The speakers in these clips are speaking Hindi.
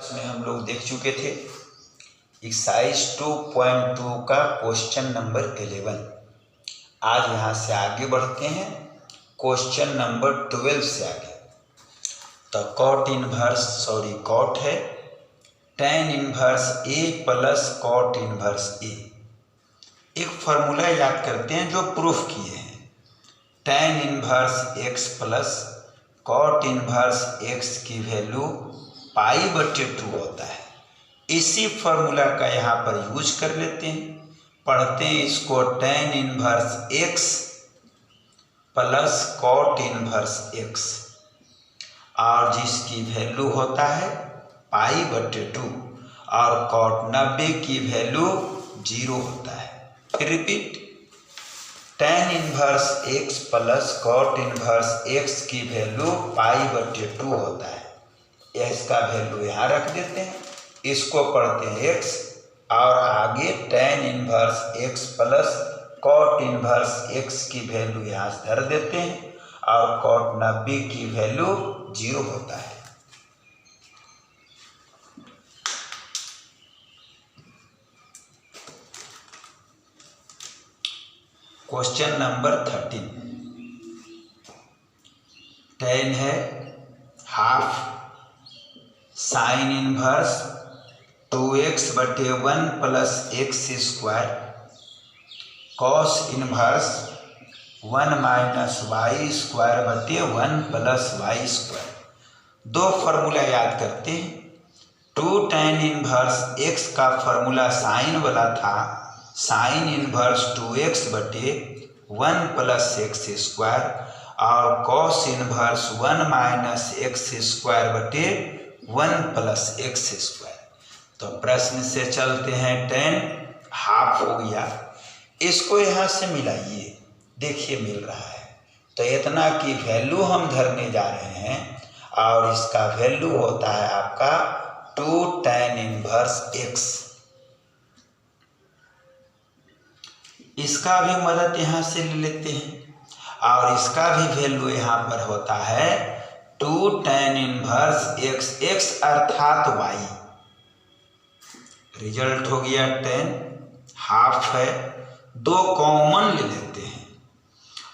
इसमें हम लोग देख चुके थे एक्सरसाइज 2.2 का क्वेश्चन नंबर 11। आज यहाँ से आगे बढ़ते हैं क्वेश्चन नंबर 12 से आगे। तो कॉट है tan इनवर्स ए प्लस कॉट इनवर्स ए। एक फार्मूला याद करते हैं जो प्रूफ किए हैं। tan inverse x plus cot inverse x की वैल्यू π/2 होता है। इसी फार्मूला का यहाँ पर यूज कर लेते हैं, पढ़ते हैं इसको tan inverse x plus cot inverse x और जिसकी वैल्यू होता है π/2 और कॉट 90 की वैल्यू 0 होता है। फिर repeat, tan inverse x plus cot inverse x की वैल्यू π/2 होता है। यह इसका वैल्यू यहाँ रख देते हैं, इसको पढ़ते हैं x और आगे tan inverse x plus cot inverse x की वैल्यू यहाँ से धर देते हैं और कॉट 90 की वैल्यू 0 होता है। Question number 13। tan है half sine inverse 2x/1 plus x square cos inverse 1 minus y square plus y square. दो फार्मूला याद करते हैं। 2 tan इनवर्स x का फार्मूला साइन वाला था, sine inverse 2x/1 plus x square और cos inverse 1 minus x square plus x square. तो प्रश्न से चलते हैं, tan हाफ हो गया, इसको यहाँ से मिलाइए, देखिए मिल रहा है। तो इतना की वैल्यू हम धरने जा रहे हैं और इसका वैल्यू होता है आपका 2 tan इनवर्स x। इसका भी मदद यहाँ से ले लेते हैं और इसका भी वैल्यू यहाँ पर होता है 2 tan इनवर्स x अर्थात y। रिजल्ट हो गया tan, हाफ है, दो कॉमन ले लेते हैं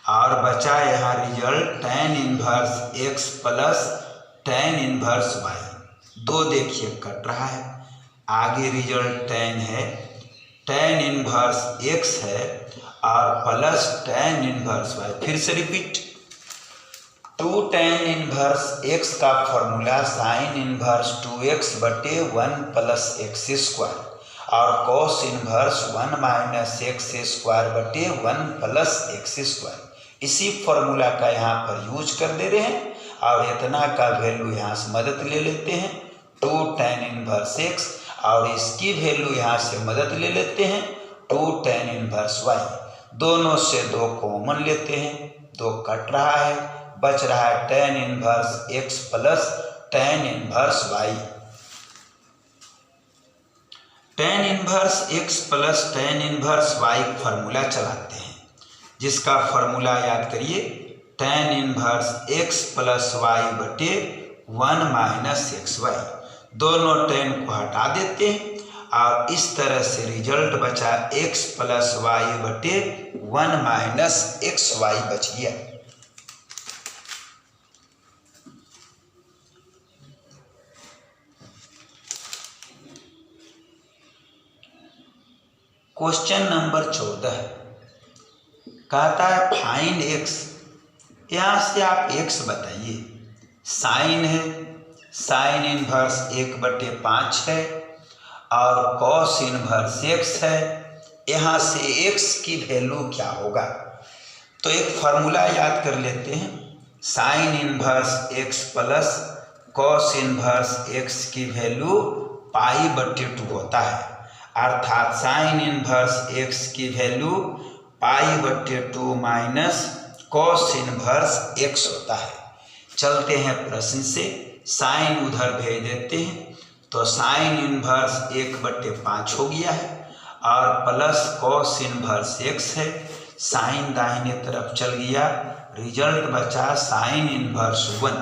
और बचा यहाँ result tan inverse x plus tan inverse y। दो देखिए कट रहा है, आगे रिजल्ट tan है, tan इनवर्स x है और प्लस tan इनवर्स y। फिर से रिपीट, 2 tan इनवर्स x का formula sine inverse 2x/1 plus x square और cos inverse 1 minus x square plus x square. इसी फॉर्मूला का यहाँ पर यूज कर दे रहे हैं और इतना का वैल्यू यहाँ से मदद ले लेते हैं 2 tan इनवर्स x और इसकी वैल्यू यहाँ से मदद ले लेते हैं 2 tan इनवर्स y। दोनों से दो कॉमन लेते हैं, दो कट रहा है, बच रहा है tan inverse x plus tan inverse y। tan inverse x plus tan inverse y formula चलाते हैं, जिसका फार्मूला याद करिए tan inverse x plus y/1 minus x y. दोनों tan को हटा देते हैं और इस तरह से रिजल्ट बचा x plus y/1 minus x y बच गया। क्वेश्चन नंबर 14 कहता है फाइंड x। यहाँ से आप x बताइए। साइन है, साइन इनवर्स 1/5 है और कॉस इनवर्स x है। यहाँ से x की वैल्यू क्या होगा? तो एक फार्मूला याद कर लेते हैं, sine inverse x plus cos inverse x की वैल्यू π/2 होता है, अर्थात साइन इनवर्स x की value π/2 minus cos inverse x होता है। चलते हैं प्रश्न से, साइन उधर भेज देते हैं, तो साइन इनवर्स 1/5 हो गया है और प्लस कॉस इनवर्स x है। साइन दाहिने तरफ चल गया, रिजल्ट बचा sine inverse 1।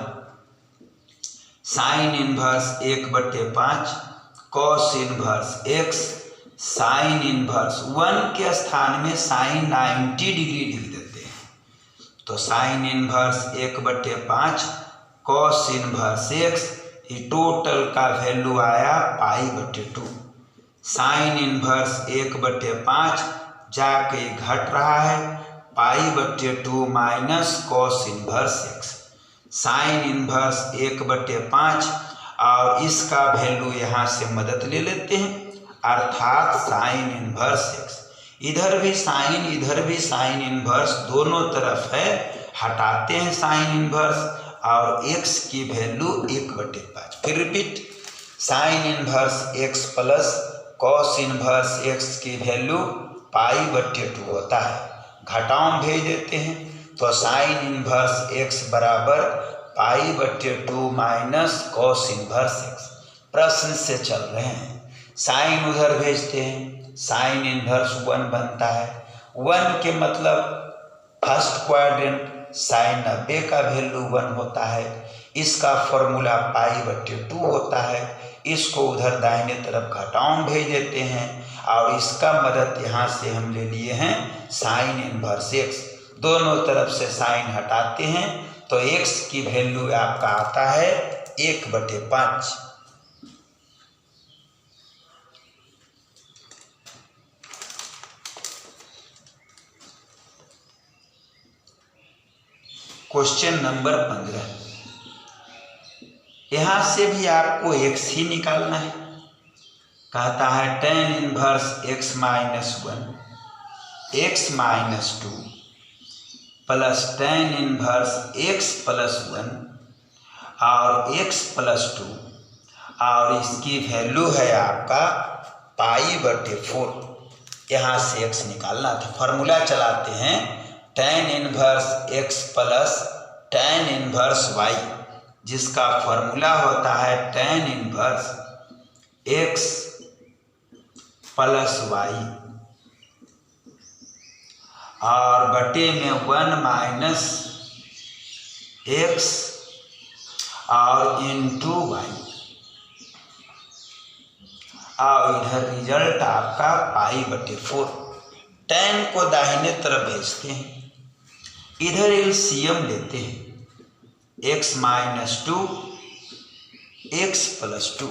Sign inverse 1/5 cos inverse x sine inverse 1 के स्थान में साइन 90 डिग्री लिख देते हैं। तो sign inverse 1/5 cos inverse x, ये टोटल का वैल्यू आया π/2। साइन इनवर्स 1/5 जाके घट रहा है π/2 minus cos inverse x। Sine inverse 1/5 और इसका वैल्यू यहाँ से मदद ले लेते हैं, अर्थात साइन इनवर्स x। इधर भी साइन इनवर्स दोनों तरफ है, हटाते हैं साइन इनवर्स और x की वैल्यू 1/5। फिर repeat, sign inverse x plus cos inverse x की वैल्यू π/2 होता है, घटाओं भेज देते हैं तो साइन इनवर्स x बराबर π/2 माइनस कॉस इनवर्स x। प्रश्न से चल रहे हैं, साइन उधर भेजते हैं, साइन इनवर्स 1 बनता है। 1 के मतलब फर्स्ट क्वाड्रेंट, साइन 90 का वैल्यू 1 होता है, इसका फॉर्मूला π/2 होता है। इसको उधर दाहिने तरफ घटाओं भेज देते हैं और इसका मदद यहाँ से हम ले लिए हैं साइन इनवर्स x। दोनों तरफ से साइन हटाते हैं तो x की वैल्यू आपका आता है 1/5। क्वेश्चन नंबर 15, यहां से भी आपको x ही निकालना है। कहता है tan inverse x minus 1 x minus 2 plus tan inverse x plus 1 और x प्लस 2 और इसकी वैल्यू है आपका π/4। यहाँ से x निकालना था, फॉर्मूला चलाते हैं tan inverse x plus tan inverse y, जिसका फॉर्मूला होता है tan inverse x plus y और बटे में 1 माइनस x और इंटू y और इधर रिजल्ट आपका π/4। tan को दाहिने तरफ भेजते हैं, इधर एलसीएम लेते हैं x माइनस 2 x प्लस 2,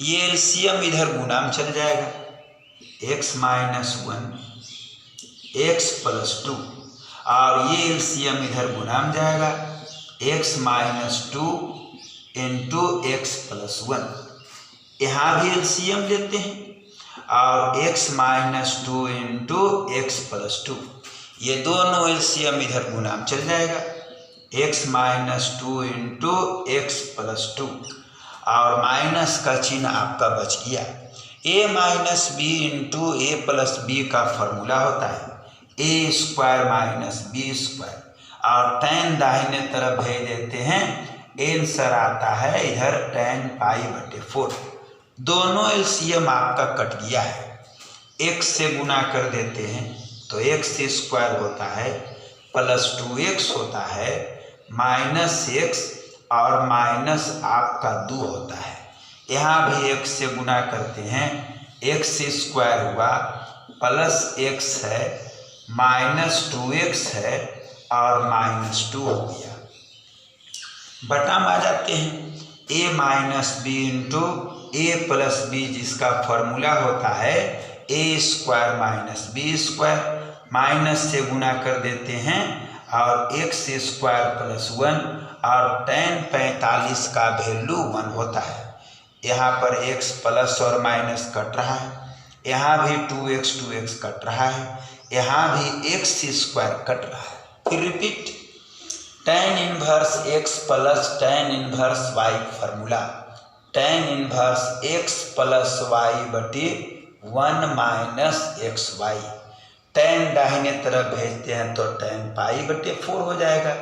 ये एलसीएम इधर गुणाम चल जाएगा, x माइनस 1 x प्लस 2 और ये एलसीएम इधर गुणाम जाएगा, x minus 2 into x plus 1। यहाँ भी एलसीएम लेते हैं और x minus 2 into x plus 2, ये दोनों एलसीएम इधर गुणाम चल जाएगा, x minus 2 into x plus 2 और माइनस का चिन्ह आपका बच गया। a minus b into a plus b का फॉर्मूला होता है a square minus b square और tan दाहिने तरफ भेज देते हैं, आंसर आता है इधर tan π/4। दोनों एलसीएम आपका कट गया है, x से गुना कर देते हैं तो x स्क्वायर होता है प्लस 2x होता है माइनस x और माइनस आपका 2 होता है। यहाँ भी x से गुना करते हैं, x स्क्वायर हुआ प्लस x है माइनस 2x है और माइनस 2 हो गया। बटा में आ जाते हैं a minus b into a plus b, जिसका फॉर्मूला होता है a square minus b square, minus से गुना कर देते हैं और x स्क्वायर प्लस 1 और tan 45 का वैल्यू 1 होता है। यहाँ पर x प्लस और माइनस कट रहा है, यहाँ भी 2x कट रहा है, यहाँ भी x स्क्वायर कट रहा है। फिर repeat, tan inverse x plus tan inverse y formula, tan inverse x plus y बटे 1 माइनस xy। tan दाहिने तरफ भेजते हैं तो tan π/4 हो जाएगा।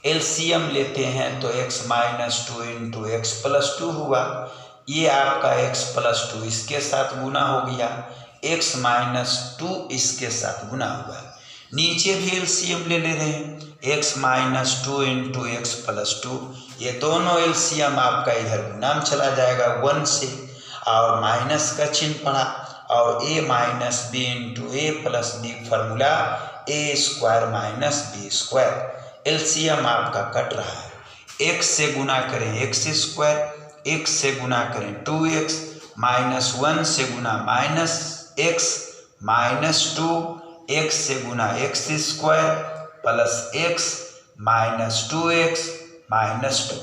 एलसीएम लेते हैं तो x minus 2 into x plus 2 हुआ, ये आपका x प्लस 2 इसके साथ गुना हो गया, x माइनस 2 इसके साथ गुना हुआ। नीचे भी एलसीएम ले रहे हैं, x minus 2 into x plus 2, ये दोनों एलसीएम आपका इधर गुना में चला जाएगा 1 से, और माइनस का चिन्ह पड़ा, और a minus b into a plus b, formula a square minus b square. LCM आपका कट रहा है, x से गुना करें एक्स स्क्वायर, x से गुना करें 2x, माइनस 1 से गुना माइनस x, माइनस 2, x से गुना x square plus x minus 2x minus 2।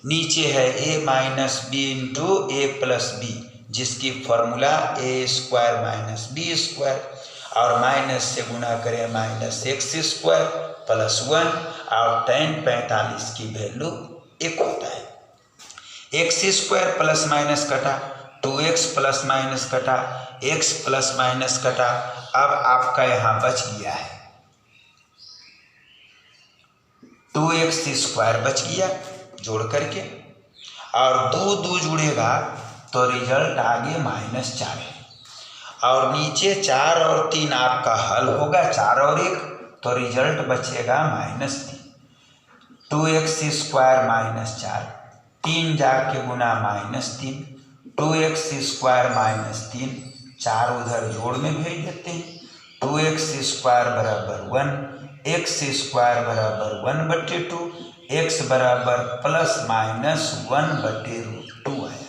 नीचे है a minus b into a plus b, जिसकी formula a square minus b square, और माइनस से गुना करें माइनस एक्स स्क्वायर प्लस 1, और tan 45 की वैल्यू 1 होता है। एक्स स्क्वायर प्लस माइनस कटा, 2x प्लस माइनस कटा, x प्लस माइनस कटा, अब आपका यहाँ बच गया है 2x स्क्वायर बच गया जोड़ करके, और 2 जुड़ेगा तो रिजल्ट आगे -4 है, और नीचे 4 और 3 आपका हल होगा, 4 और 1, तो रिजल्ट बचेगा -3। 2x स्क्वायर -4, 3 जाके गुना -3, 2x स्क्वायर -3, 4 उधर जोड़ में भेज देते हैं, 2x स्क्वायर बराबर 1, x स्क्वायर बराबर 1/2, x बराबर प्लस माइनस 1/√2 आया।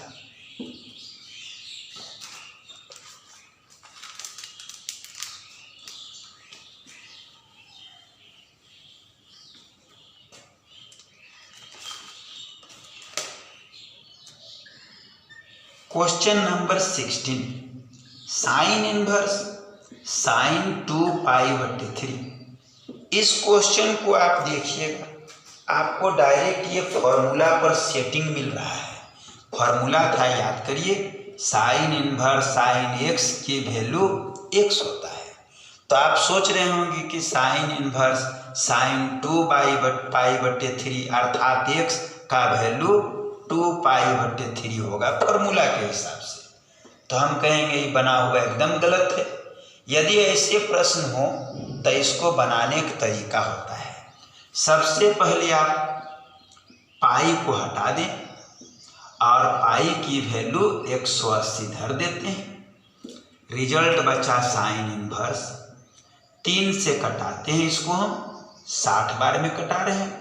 Question number 16, sine inverse sine 2π/3। इस क्वेश्चन को आप देखिएगा, आपको डायरेक्ट ये फॉर्मूला पर सेटिंग मिल रहा है। फॉर्मूला था, याद करिए, साइन इनवर्स साइन x की वैल्यू x होता है। तो आप सोच रहे होंगे कि साइन इनवर्स साइन 2π/3 अर्थात x का वैल्यू 2π/3 होगा फॉर्मूला के हिसाब से। तो हम कहेंगे ये बना हुआ एकदम गलत है। यदि ऐसे प्रश्न हो तो इसको बनाने का तरीका होता है, सबसे पहले आप पाई को हटा दें और पाई की वैल्यू 180 धर देते हैं। रिजल्ट बचा साइन इनवर्स, 3 से कटाते हैं, इसको हम 60 बार में कटा रहे हैं,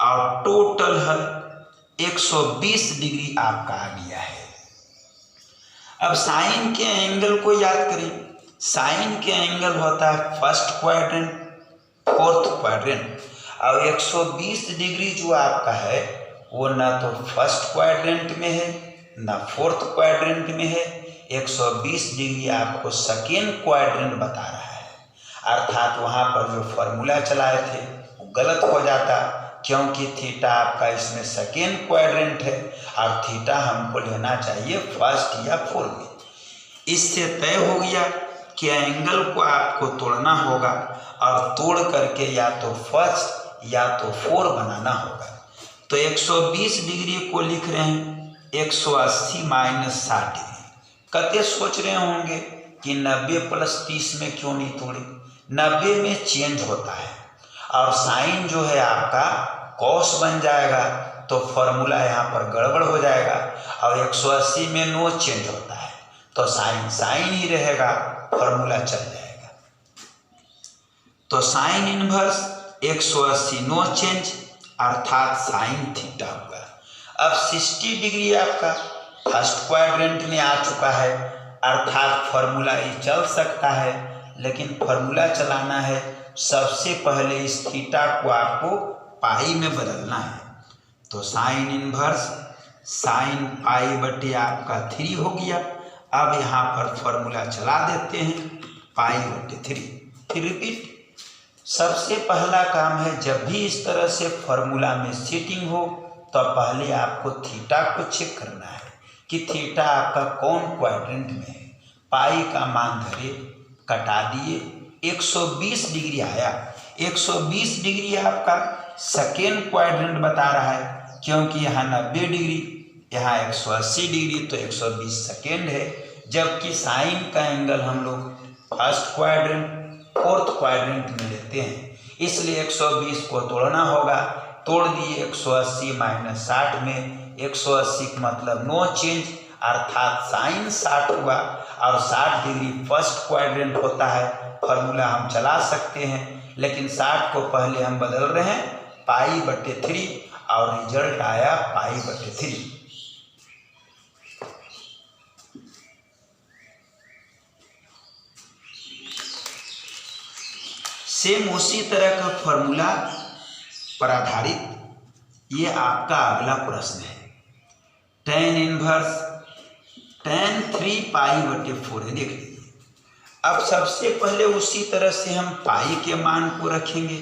और टोटल हल 120 डिग्री आपका आ गया है। अब साइन के एंगल को याद करें, साइन के एंगल होता है फर्स्ट क्वाड्रेंट, फोर्थ क्वाड्रेंट, और 120 डिग्री जो आपका है वो ना तो फर्स्ट क्वाड्रेंट में है ना फोर्थ क्वाड्रेंट में है, 120 डिग्री आपको सेकेंड क्वाड्रेंट बता रहा है। अर्थात वहाँ पर जो फॉर्मूला चलाए थे वो गलत हो जाता, क्योंकि थीटा आपका इसमें सेकेंड क्वाड्रेंट है और थीटा हमको लेना चाहिए फर्स्ट या फोर्थ में। इससे तय हो गया कि एंगल को आपको तोड़ना होगा, और तोड़ करके या तो फर्स्ट या तो फोर बनाना होगा। तो 120 डिग्री को लिख रहे हैं 180 माइनस 60 डिग्री। कते सोच रहे होंगे कि 90 प्लस 30 में क्यों नहीं तोड़े, 90 में चेंज होता है और साइन जो है आपका कॉस बन जाएगा, तो फॉर्मूला यहाँ पर गड़बड़ हो जाएगा, और 180 में नो चेंज होता है तो साइन साइन ही रहेगा, फॉर्मूला चल जाएगा। तो साइन इनवर्स 180 नो चेंज अर्थात साइन थीटा हुआ। अब 60 डिग्री आपका फर्स्ट क्वाड्रेंट में आ चुका है, अर्थात फॉर्मूला ही चल सकता है, लेकिन फॉर्मूला चलाना है सबसे पहले इस थीटा को आपको पाई में बदलना है। तो साइन इनवर्स साइन पाई बटे आपका 3 हो गया। अब यहाँ पर फॉर्मूला चला देते हैं पाई बटे 3। फिर रिपीट, सबसे पहला काम है जब भी इस तरह से फॉर्मूला में सेटिंग हो तो पहले आपको थीटा को चेक करना है कि थीटा आपका कौन क्वाड्रेंट में है। पाई का मान धरे, कटा दिए, 120 डिग्री आया। 120 डिग्री आपका सेकेंड क्वाड्रेंट बता रहा है, क्योंकि यहाँ 90 डिग्री, यहाँ 180 डिग्री, तो 120 सेकेंड है। जबकि साइन का एंगल हम लोग फर्स्ट क्वाड्रेंट, फोर्थ क्वाड्रेंट में लेते हैं, इसलिए 120 को तोड़ना होगा। तोड़ दिए 180 माइनस 60 में, 180 का मतलब नो चेंज, अर्थात साइन 60 हुआ और 60 डिग्री फर्स्ट क्वाड्रेंट होता है। फॉर्मूला हम चला सकते हैं, लेकिन 60 को पहले हम बदल रहे हैं π/3 और रिजल्ट आया π/3। सेम उसी तरह का फॉर्मूला पर आधारित ये आपका अगला प्रश्न है। tan इनवर्स tan 3π/4 है। देख लीजिए, अब सबसे पहले उसी तरह से हम पाई के मान को रखेंगे,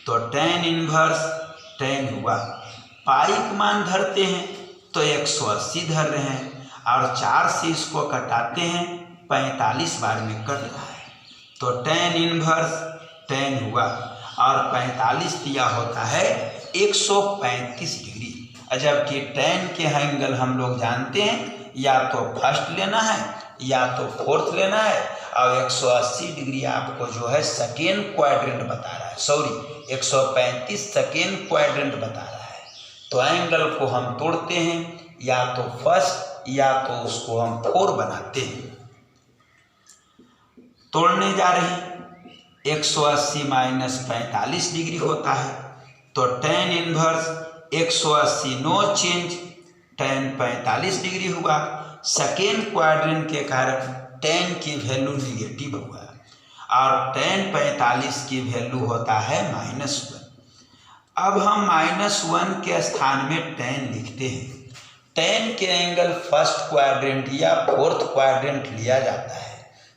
तो tan इनवर्स tan हुआ, पाई का मान धरते हैं तो 180 धर रहे हैं और 4 से इसको कटाते हैं, 45 बार में कट रहा है, तो tan इनवर्स tan हुआ और 45 दिया होता है 135 डिग्री। जबकि tan के एंगल हम लोग जानते हैं, या तो फर्स्ट लेना है या तो फोर्थ लेना है, और 180 डिग्री आपको जो है सेकेंड क्वाड्रेंट बता रहा है, सॉरी 135 सेकेंड क्वाड्रेंट बता रहा है। तो एंगल को हम तोड़ते हैं, या तो फर्स्ट या तो उसको हम 4 बनाते हैं। तोड़ने जा रहे हैं, 180 माइनस 45 डिग्री होता है, तो tan inverse 180 no change, tan 45 degree हुआ। सेकेंड क्वाड्रेंट के कारण tan की वैल्यू निगेटिव हुआ और tan 45 की वैल्यू होता है -1। अब हम -1 के स्थान में tan लिखते हैं। tan के एंगल फर्स्ट क्वाड्रेंट या फोर्थ क्वाड्रेंट लिया जाता है,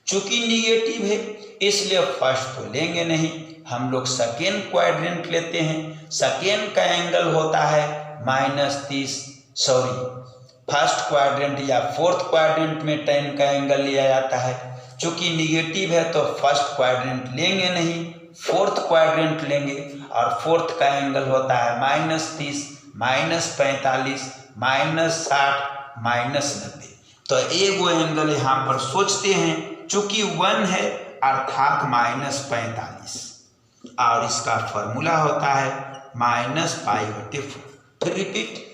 चूंकि निगेटिव है इसलिए फर्स्ट तो लेंगे नहीं, हम लोग सेकेंड क्वाड्रेंट लेते हैं। सेकेंड का एंगल होता है -30, सॉरी फर्स्ट क्वाड्रेंट या फोर्थ क्वाड्रेंट में tan का एंगल लिया जाता है, चूंकि निगेटिव है तो फर्स्ट क्वाड्रेंट लेंगे नहीं, फोर्थ क्वाड्रेंट लेंगे, और फोर्थ का एंगल होता है -30, -45, -60, -90। तो एगो एंगल यहाँ पर सोचते हैं, चूंकि 1 है अर्थात -45, और इसका फॉर्मूला होता है -π/4। फिर रिपीट,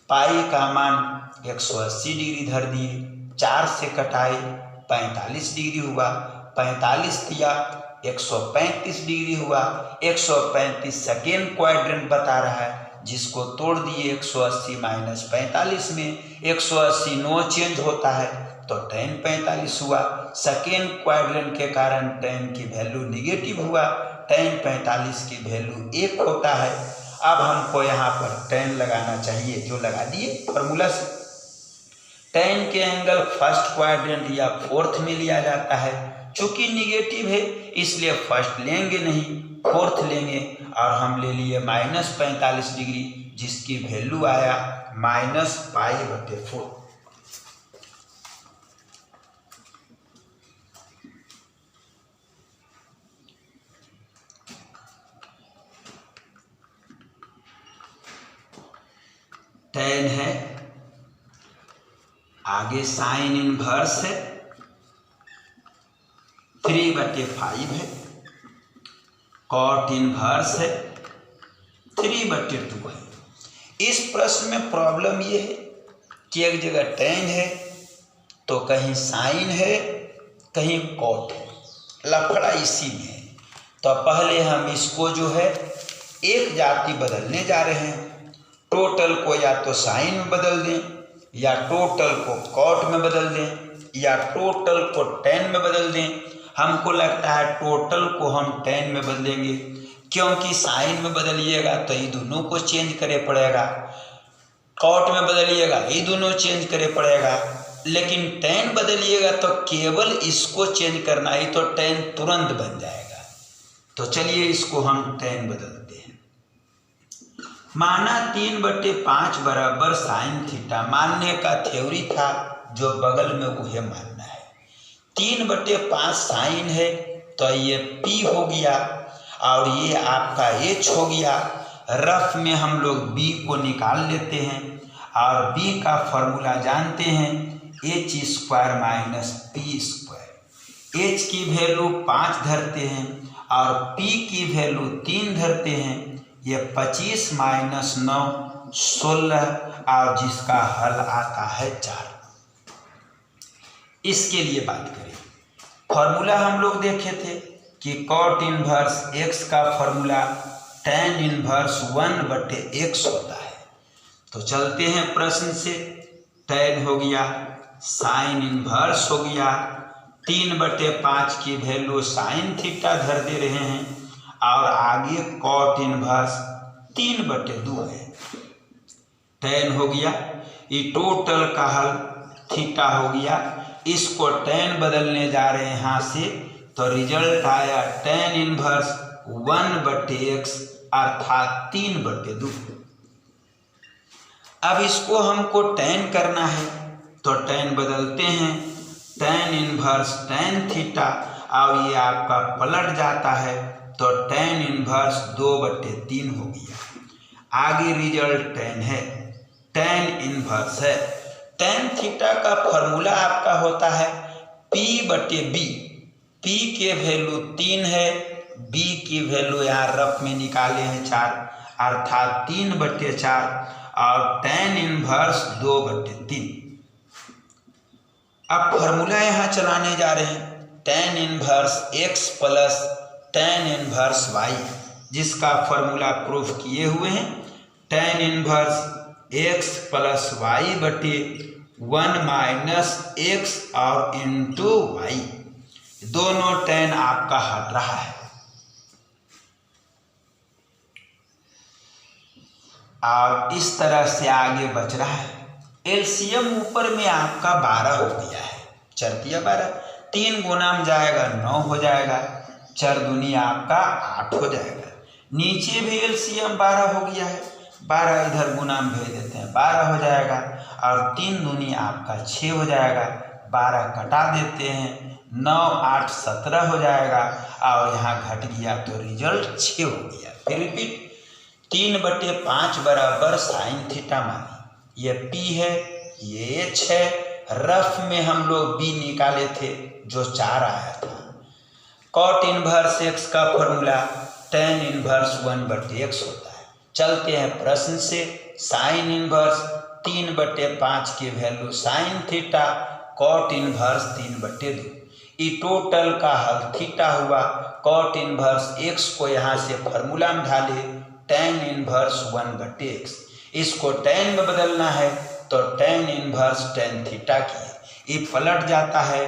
पाई का मान 180 डिग्री धर दिए, 4 से कटाए 45 डिग्री हुआ, 45 दिया 135 डिग्री हुआ। 135 सेकेंड क्वाड्रेंट बता रहा है, जिसको तोड़ दिए 180 माइनस 45 में, 180 नो चेंज होता है तो tan 45 हुआ। सेकेंड क्वाड्रेंट के कारण tan की वैल्यू निगेटिव हुआ, tan 45 की वैल्यू 1 होता है। अब हमको यहाँ पर tan लगाना चाहिए, जो लगा दिए फॉर्मूला से। tan के एंगल फर्स्ट क्वाड्रेंट या फोर्थ में लिया जाता है, चूंकि निगेटिव है इसलिए फर्स्ट लेंगे नहीं, फोर्थ लेंगे, और हम ले लिए -45 डिग्री, जिसकी वैल्यू आया -π/4। tan है, आगे साइन इनवर्स है, 3/5 है, कॉट इनवर्स है, 3/2 है। इस प्रश्न में प्रॉब्लम ये है कि एक जगह tan है तो कहीं साइन है, कहीं कॉट है, लफड़ा इसी में है। तो पहले हम इसको जो है एक जाति बदलने जा रहे हैं, टोटल को या तो साइन में बदल दें, या टोटल को कॉट में बदल दें, या टोटल को tan में बदल दें। हमको लगता है टोटल को हम tan में बदलेंगे, क्योंकि साइन में बदलिएगा तो ये दोनों को चेंज करे पड़ेगा, कॉट में बदलिएगा ये दोनों चेंज करे पड़ेगा, लेकिन tan बदलिएगा तो केवल इसको चेंज करना ही, तो tan तुरंत बन जाएगा। तो चलिए इसको हम tan बदलते हैं। माना 3/5 बराबर साइन थीटा, मानने का थ्योरी था, जो बगल में वह मानना है। 3/5 साइन है तो ये P हो गया, और ये आपका H हो गया। रफ में हम लोग B को निकाल लेते हैं, और B का फॉर्मूला जानते हैं, H² - P²। H की वैल्यू 5 धरते हैं और P की वैल्यू 3 धरते हैं। ये 25 माइनस 9 16 और जिसका हल आता है 4। इसके लिए बात करें, फॉर्मूला हम लोग देखे थे कि कॉट इनवर्स x का फॉर्मूला tan इनवर्स 1/x होता है। तो चलते हैं प्रश्न से। tan हो गया, साइन इनवर्स हो गया, 3/5 की वैल्यू साइन थीटा धर दे रहे हैं और आगे कॉट इनवर्स 3/2 है। tan हो गया, ये टोटल का हल थीटा हो गया। इसको tan बदलने जा रहे हैं यहाँ से, तो रिजल्ट आया tan इनवर्स 1/x अर्थात 3/2। अब इसको हमको tan करना है तो tan बदलते हैं, tan इनवर्स tan थीटा और ये आपका पलट जाता है तो tan इनवर्स 2/3 हो गया। आगे रिजल्ट tan है, tan इनवर्स है। tan थीटा का फॉर्मूला आपका होता है P/B। P के वैल्यू 3 है, B की वैल्यू यहाँ रफ में निकाले हैं 4 अर्थात 3/4 और tan इनवर्स 2/3। अब फॉर्मूला यहाँ चलाने जा रहे हैं, tan inverse x plus tan inverse y, जिसका फॉर्मूला प्रूफ किए हुए हैं। tan inverse x plus y/1 minus x और इंटू y, दोनों tan आपका हट रहा है। और इस तरह से आगे बच रहा है। एलसीएम ऊपर में आपका 12 हो गया है, 4×12, 3 गुना में जाएगा 9 हो जाएगा, 4 दूनी आपका 8 हो जाएगा। नीचे भी एलसीएम 12 हो गया है, 12 इधर गुना में भेज देते हैं, 12 हो जाएगा और 3 दूनी आपका 6 हो जाएगा, 12 कटा देते हैं, 9 8 17 हो जाएगा और यहाँ घट गया तो रिजल्ट 6 हो गया। फिर रिपीट, 3/5 बराबर साइन थीटा मानी, ये P है, ये H है, रफ में हम लोग B निकाले थे जो 4 आया था। कॉट इनवर्स x का फॉर्मूला tan इनवर्स 1/x होता है। चलते हैं प्रश्न से। साइन इनवर्स 3/5 की value sine theta, cot inverse 3/2, ई टोटल का हल थीटा हुआ। कॉट इनवर्स x को यहाँ से फॉर्मूला में ढाले, tan इनवर्स 1/x, इसको tan में बदलना है तो tan इनवर्स tan थीटा किए, ये पलट जाता है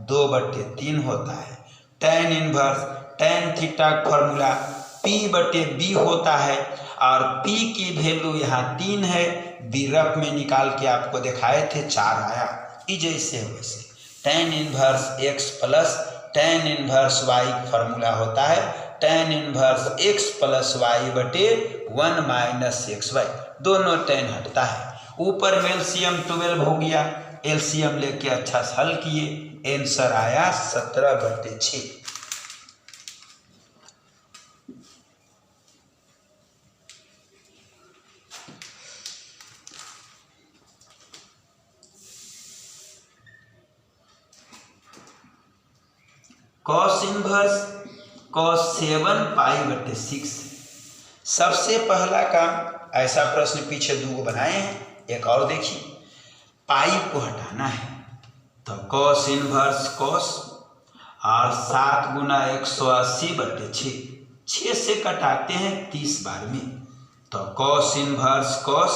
2/3 होता है। tan इनवर्स tan थीटा का फॉर्मूला P/B होता है और P की वैल्यू यहाँ 3 है, B रफ में निकाल के आपको दिखाए थे 4 आया, ये जैसे है वैसे। tan inverse x plus tan inverse y formula होता है tan inverse x plus y/1 minus xy, दोनों tan हटता है। ऊपर में एलसीएम 12 हो गया, एलसीएम लेके अच्छा से हल किए, आंसर आया 17/6। Cos inverse cos 7π/6। सबसे पहला काम, ऐसा प्रश्न पीछे 2 बनाए हैं, एक और देखिए, पाई को हटाना है तो cos इनवर्स cos और 7 गुना 180/6, 6 से कटाते हैं 30 बार में तो cos इनवर्स cos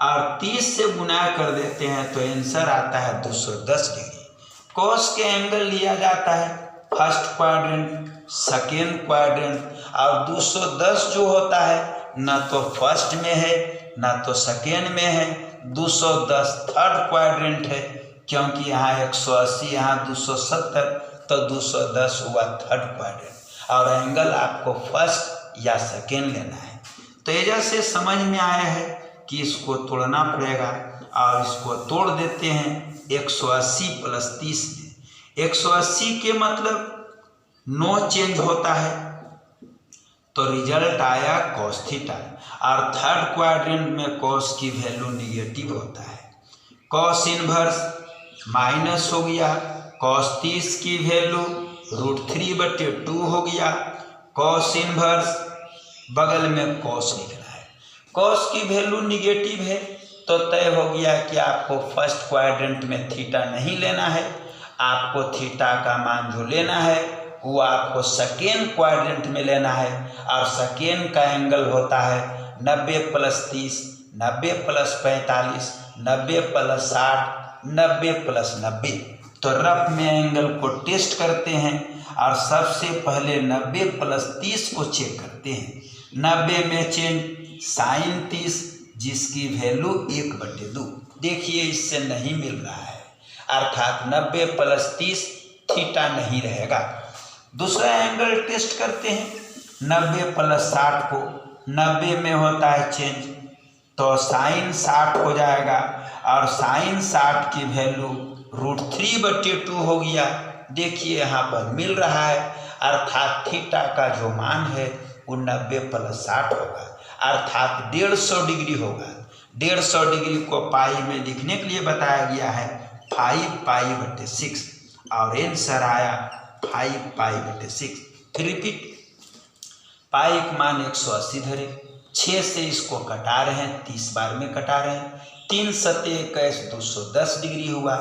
और 30 से गुना कर देते हैं तो आंसर आता है 210 डिग्री। cos के एंगल लिया जाता है फर्स्ट क्वाड्रेंट, सेकेंड क्वाड्रेंट और 210 जो होता है ना तो फर्स्ट में है ना तो सेकेंड में है, 210 थर्ड क्वाड्रेंट है, क्योंकि यहाँ 180 यहाँ 270 तो 210 हुआ थर्ड क्वाड्रेंट और एंगल आपको फर्स्ट या सेकेंड लेना है। तो ये जैसे समझ में आया है कि इसको तोड़ना पड़ेगा और इसको तोड़ देते हैं 180 + 30 में। 180 के मतलब नो चेंज होता है तो रिजल्ट आया cos थीटा और थर्ड क्वाड्रेंट में cos की वैल्यू निगेटिव होता है। cos इनवर्स माइनस हो गया, कॉस 30 की वैल्यू √3/2 हो गया। कॉस इनवर्स बगल में कॉस लिखना है। कॉस की वैल्यू निगेटिव है तो तय हो गया कि आपको फर्स्ट क्वाड्रेंट में थीटा नहीं लेना है, आपको थीटा का मान जो लेना है वो आपको सेकेंड क्वाड्रेंट में लेना है। और सेकेंड का एंगल होता है 90 + 30, 90 + 45, 90 + 60, 90 + 90। तो रफ में एंगल को टेस्ट करते हैं और सबसे पहले 90 + 30 को चेक करते हैं। 90 में चेंज sin 30 जिसकी वैल्यू 1/2। देखिए इससे नहीं मिल रहा है, अर्थात 90 + 30 थीटा नहीं रहेगा। दूसरा एंगल टेस्ट करते हैं। 90 + 60 को 90 में होता है चेंज तो sin 60 हो जाएगा और sin 60 की वैल्यू √3/2 हो गया। देखिए यहाँ पर मिल रहा है, अर्थात थीटा का जो मान है वो 90 + 60 होगा, अर्थात 150 डिग्री होगा। 150 डिग्री को पाई में लिखने के लिए बताया गया है 5π/6 और आंसर आया 5π/6। फिर रिपीट, पाई का मान 180 धरे, 6 से इसको कटा रहे हैं, 30 बार में कटा रहे हैं। 3 × 7 = 21, 210 डिग्री हुआ।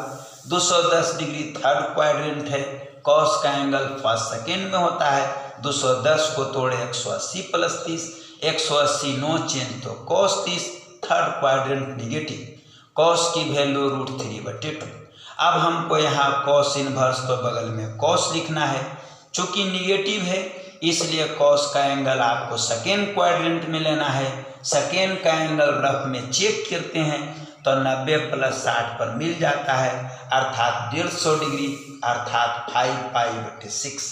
210 डिग्री थर्ड क्वाड्रेंट है। कॉस का एंगल फर्स्ट सेकेंड में होता है। 210 को तोड़े 180 + 30, 180 नो चेंज तो cos 30 third quadrant negative. Cos की वैल्यू √3/2। अब हमको यहाँ कॉस इनवर्स तो बगल में कॉस लिखना है, चूंकि निगेटिव है इसलिए कॉस का एंगल आपको सेकेंड क्वाड्रेंट में लेना है। सेकेंड का एंगल रफ में चेक करते हैं तो 90 + 60 पर मिल जाता है, अर्थात 150 डिग्री, अर्थात 5π/6।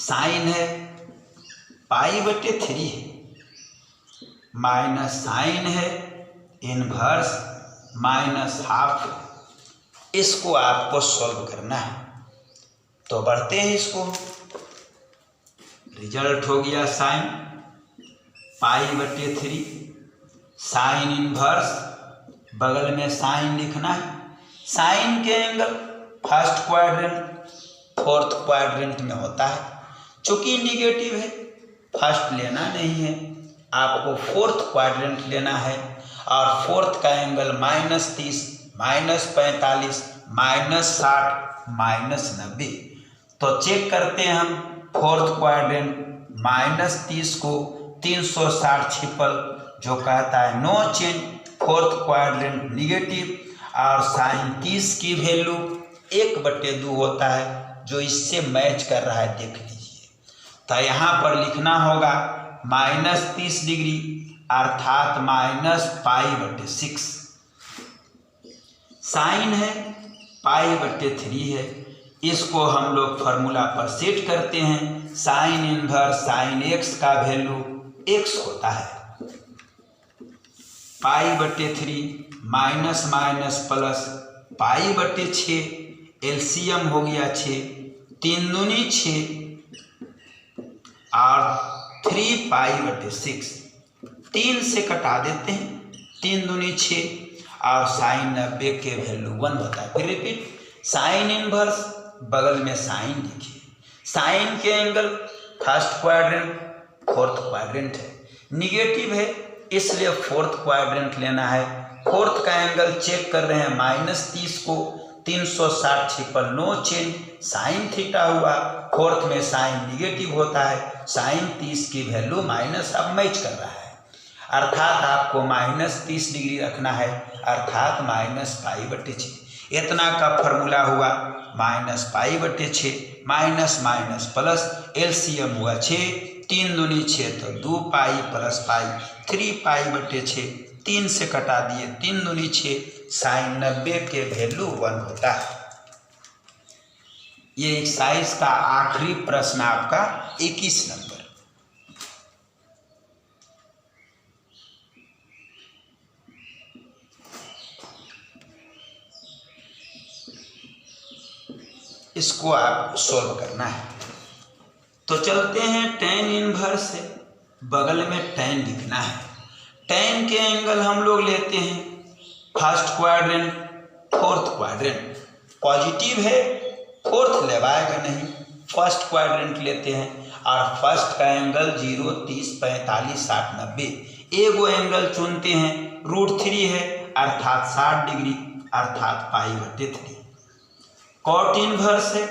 साइन है π/3 है, माइनस साइन है इनवर्स -½ है। इसको आपको सॉल्व करना है तो बढ़ते हैं इसको। रिजल्ट हो गया साइन π/3, साइन इनवर्स बगल में साइन लिखना है। साइन के angle first quadrant fourth quadrant में होता है, चूंकि निगेटिव है फर्स्ट लेना नहीं है, आपको फोर्थ क्वाड्रेंट लेना है। और फोर्थ का एंगल -30, -45, -60, -90। तो चेक करते हैं हम फोर्थ क्वाड्रेंट। -30 को 360 छिपल जो कहता है no change, fourth quadrant negative. और sin 30 की वैल्यू 1/2 होता है जो इससे मैच कर रहा है, देख लीजिए। तो यहाँ पर लिखना होगा -30 डिग्री अर्थात -π/6। साइन है π/3 है, इसको हम लोग फार्मूला पर सेट करते हैं। साइन इनवर्स साइन x का वैल्यू x होता है। π/3 माइनस माइनस प्लस π/6, एलसीएम हो गया 6, 3 दूनी 6 और 3π/6। 3 से कटा देते हैं, 3 दूनी 6 और साइन 90 के वैल्यू 1 होता है। फिर रिपीट, साइन इनवर्स बगल में साइन लिखिए। साइन के angle first quadrant fourth quadrant है, निगेटिव है इसलिए फोर्थ क्वाड्रेंट लेना है। फोर्थ का एंगल चेक कर रहे हैं, -30 को 360 छिपल नो चेंज, साइन थीटा हुआ। फोर्थ में साइन निगेटिव होता है, साइन 30 की वैल्यू माइनस अब मैच कर रहा है, अर्थात आपको -30 डिग्री रखना है, अर्थात -π/6। इतना का फॉर्मूला हुआ -π/6, माइनस माइनस प्लस, एलसीएम हुआ 6, 3 दूनी 6 तो 2π + π, 3π/6, 3 से कटा दिए, 3 दूनी 6, साइन 90 के वैल्यू 1 होता है। ये एक्सरसाइज का आखिरी प्रश्न आपका 21 नंबर। इसको आप सॉल्व करना है। तो चलते हैं tan इनवर्स से, बगल में tan लिखना है। tan के एंगल हम लोग लेते हैं first quadrant, fourth quadrant. Positive है, फोर्थ लेवाएगा नहीं, फर्स्ट क्वाड्रेंट लेते हैं। और फर्स्ट का एंगल 0, 30, 45, 60, 90। एगो एंगल चुनते हैं, √3 है अर्थात 60 डिग्री, अर्थात π/3। कॉट इनवर्स है,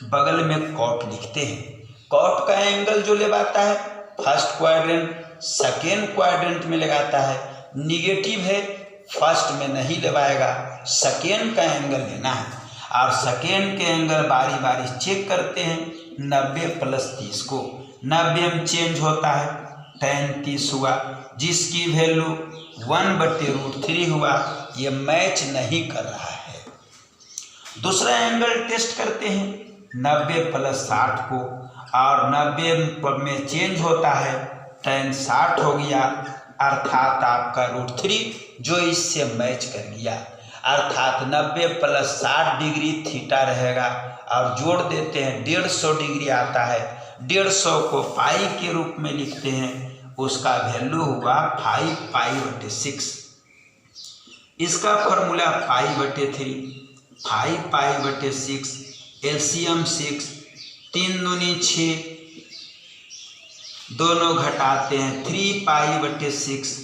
बगल में कॉट लिखते हैं। कॉट का एंगल जो लगाता है फर्स्ट क्वाड्रेंट, सेकेंड क्वाड्रेंट में लगाता है। निगेटिव है, फर्स्ट में नहीं लगाएगा, सेकेंड का एंगल लेना है। और सेकेंड के एंगल बारी बारी चेक करते हैं। 90 + 30 को 90 में चेंज होता है, tan 30 हुआ, जिसकी वैल्यू 1/√3 हुआ। ये मैच नहीं कर रहा है। दूसरा एंगल टेस्ट करते हैं 90 + 60 को, और 90 में चेंज होता है, tan 60 हो गया, अर्थात आपका √3 जो इससे मैच कर गया। अर्थात 90 + 60 डिग्री थीटा रहेगा। और जोड़ देते हैं, 150 डिग्री आता है। 150 को पाई के रूप में लिखते हैं, उसका वैल्यू हुआ 5π/6। इसका फॉर्मूला π/3, 5π/6, एलसीएम 6, 3 दूनी 6, दोनों घटाते हैं 3π/6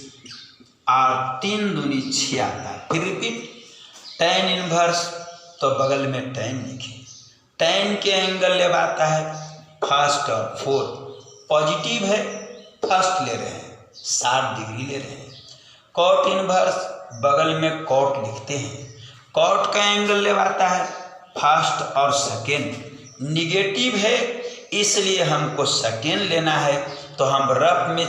और 3 दूनी 6 आता है। फिर रिपीट, tan इनवर्स तो बगल में tan लिखे। tan के एंगल लेवाता है फर्स्ट और फोर्थ। पॉजिटिव है, फर्स्ट ले रहे हैं, 60 डिग्री ले रहे हैं। कॉट इनवर्स, बगल में कॉट लिखते हैं। कॉट का एंगल लेवाता है फर्स्ट और सेकेंड। निगेटिव है, इसलिए हमको सेकेंड लेना है, तो हम रफ में